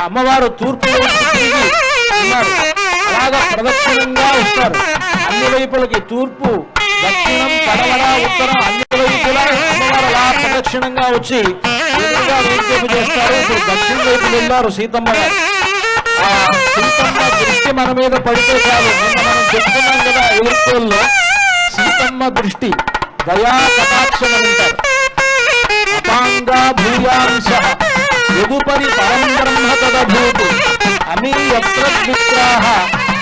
అమ్మవారు తూర్పు వైపు తిరిగి ఉన్నారు. అలాగా ప్రదక్షిణంగా వస్తారు అన్ని వైపులకి, తూర్పు దక్షిణం పడవడ ఉత్తరం అన్ని వైపులా అమ్మవారు అలా ప్రదక్షిణంగా వచ్చి ఎదురుగా వైపు చేస్తారు. ఇప్పుడు దక్షిణ వైపు వెళ్ళారు సీతమ్మ గారు. ఆ సీతమ్మ దృష్టి మన మీద పడితే చాలు. నిన్న మనం చెప్పుకున్నాం కదా ఎదుర్కోల్లో, సీతమ్మ దృష్టి దయా కటాక్షం అంటారు. అపాంగా భూయాంశ యదుపరి పరం బ్రహ్మ తదభూతి అమీ యత్రద్విగ్రాహ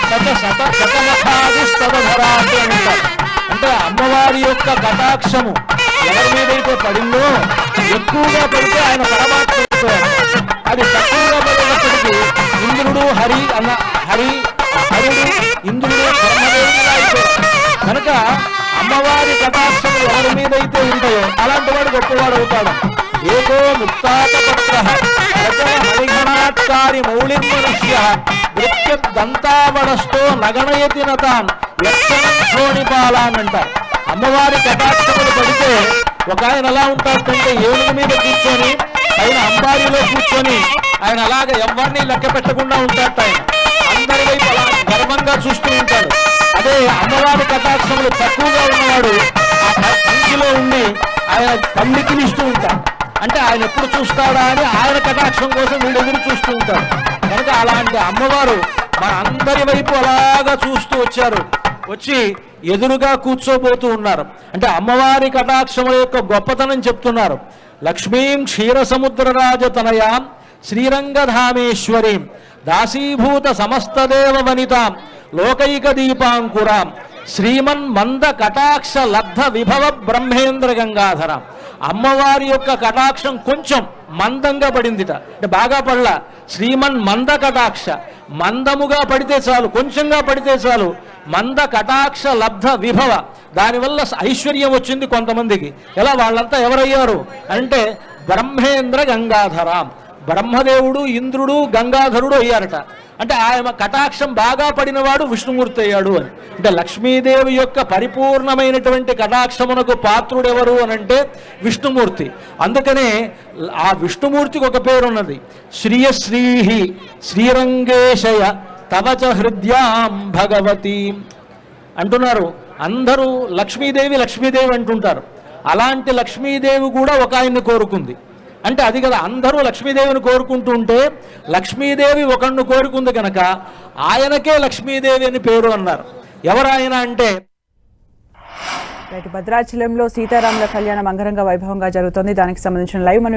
శతమఖాదిస్తదధరాతి అంటారు. అంటే అమ్మవారి యొక్క కటాక్షము ఎవరి మీదైతే పడిందో ఎక్కువగా పడితే ఆయన పరమాత్మ అయిపోయారు. అది తక్కువగా పడినప్పటికీ ఇంద్రుడు హరుడు ఇంద్రుడు బ్రహ్మదేవుడిగా అయిపోయారు. కనుక అమ్మవారి కటాక్షం ఎవరి మీదైతే ఉంటాయో అలాంటి వాడు గొప్పవాడు అవుతాడు. ఏకో ముక్తాతపత్ర హరిగణాత్కారి మౌళిర్మనుష్య దంతావడస్తో నగణయతి నతాన్ లక్షణం శ్రోణిపాలాన్ అంటారు. అమ్మవారి కటాక్షములు పడితే ఒక ఆయన ఎలా ఉంటాడంటే ఏనుగు మీద కూర్చొని ఆయన అంబారీలో కూర్చొని ఆయన అలాగే ఎవరిని లెక్క పెట్టకుండా ఉంటాడు. ఆయన అందరి వైపు అలా గర్వంగా చూస్తూ ఉంటాడు. అదే అమ్మవారి కటాక్షములు తక్కువగా ఉన్నవాడు ఆ పంక్తిలో ఉండి ఆయన పల్లికిలిస్తూ ఉంటాడు. అంటే ఆయన ఎప్పుడు చూస్తాడా అని ఆయన కటాక్షం కోసం వీళ్ళు ఎదురు చూస్తూ ఉంటారు. కనుక అలాంటి అమ్మవారు మన అందరి వైపు అలాగా చూస్తూ వచ్చి ఎదురుగా కూర్చోబోతూ ఉన్నారు. అంటే అమ్మవారి కటాక్షముల యొక్క గొప్పతనం చెప్తున్నారు. లక్ష్మీం క్షీరసముద్రరాజతనయాం శ్రీరంగధామేశ్వరీం దాసీభూత సమస్తదేవ వనితాం లోకైక దీపాంకురాం శ్రీమన్ మంద కటాక్ష లబ్ధ విభవ బ్రహ్మేంద్ర గంగాధరం. అమ్మవారి యొక్క కటాక్షం కొంచెం మందంగా పడిందిట, అంటే బాగా పడలా. శ్రీమన్ మంద కటాక్ష, మందముగా పడితే చాలు, కొంచెంగా పడితే చాలు. మంద కటాక్ష లబ్ధ విభవ, దానివల్ల ఐశ్వర్యం వచ్చింది కొంతమందికి. ఎలా వాళ్ళంతా ఎవరయ్యారు అంటే బ్రహ్మేంద్ర గంగాధరాం, బ్రహ్మదేవుడు ఇంద్రుడు గంగాధరుడు అయ్యారట. అంటే ఆయన కటాక్షం బాగా పడినవాడు విష్ణుమూర్తి అయ్యాడు అని. అంటే లక్ష్మీదేవి యొక్క పరిపూర్ణమైనటువంటి కటాక్షమునకు పాత్రుడెవరు అని అంటే విష్ణుమూర్తి. అందుకనే ఆ విష్ణుమూర్తికి ఒక పేరున్నది, శ్రీయశ్రీహి శ్రీరంగేశయ తవచ హృద్యాం భగవతి అంటున్నారు. అందరూ లక్ష్మీదేవి లక్ష్మీదేవి అంటుంటారు. అలాంటి లక్ష్మీదేవి కూడా ఒక ఆయన్ని కోరుకుంది. అంటే అది కదా, అందరూ లక్ష్మీదేవిని కోరుకుంటూ ఉంటే లక్ష్మీదేవి ఒకరిని కోరుకుంది కనుక ఆయనకే లక్ష్మీదేవి అని పేరు అన్నారు. ఎవరాయన అంటే భద్రాచలంలో సీతారాముల కళ్యాణం అంగరంగ వైభవంగా జరుగుతోంది. దానికి సంబంధించిన లైవ్ మనం